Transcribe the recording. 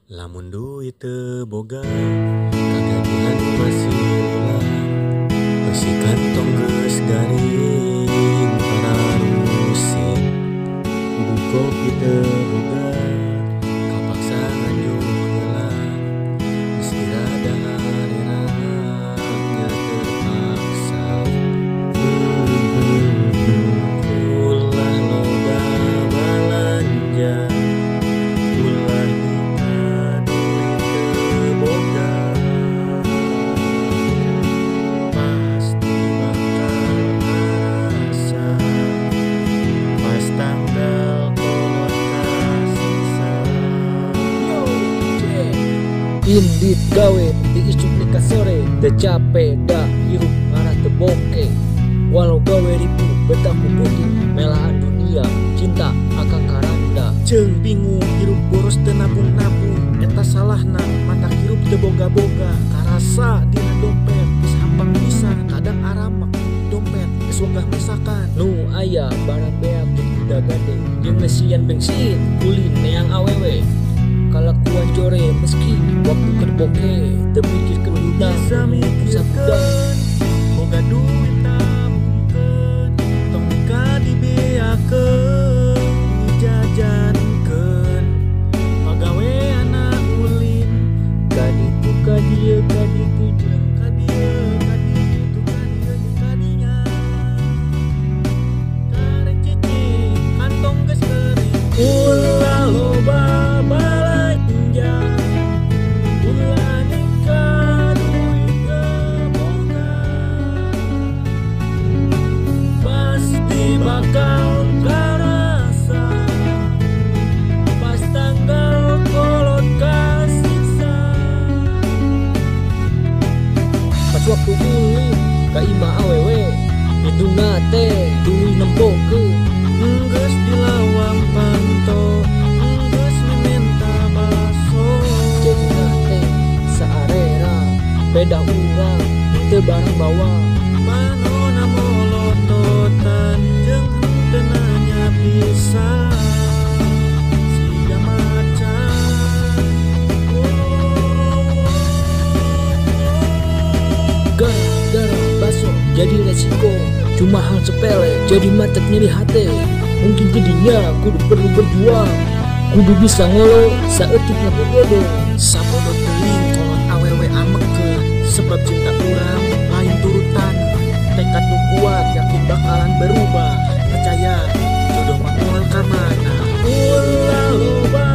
Lamun duit teu boga, kagadian masih ulang. Besi kantong geus garing, pararusin. Kudu kopi teu boga, kapaksa nganjung heula. Meski rada harerahnya terpaksa. Ulah loba balanja, ulah nikah duit teu boga. Pasti bakal ngerasa pas tanggal kolot kasisa. Indit gawe di isuk nikah sore, teu capek dah hirup marah teu boke. Walau gawe ribu betaku putih, melahan dunia cinta akang karanda. Ceung bingung hirup boros teu nabung-nabung, eta salahna mata hirup teu boga-boga. Karasa dina dompet geus hampang pisan, kadang aramak dompet geus wegah misakan. Nu aya barang beak di kuda gade, jeung mesian bensin kulin neang awewe. Kalakuan jore meski waktu keur boke, teu mikirkeun budang Bisa mikirkeun boga duit tabungkeun, tong nikah dibeakeun, dijajankeun. Pagaweana ulin, kaditu kadieu kaditu jeung kadieu kaditu kadieu jeung kadinya. Karek cicing kantong geus kering, ulah loba balanja, ulah nikah duit teu boga. Pasti bakal karasa pas tanggal kolot kasisa. pas waktu ulin ka imah awewe, itu nate tuluy nembokeun. Geus di lawang panto, geus minta baso. Jadi nate saarera beda urang teu barang bawa. Manona molototan jeung henteu nanya pisan. Siga macan. Gara-gara baso jadi resiko, cuma hal sepele jadi macet nyeri hati. Mungkin jadinya kudu perlu berjuang, kudu bisa ngelo saeutik ngabodo. Sabodo teuing kolot awewe amekeun, sebab cinta urang lain turutan. Tekad nu kuat yakin bakalan berubah, percaya jodoh mah moal ka mana. Ulah loba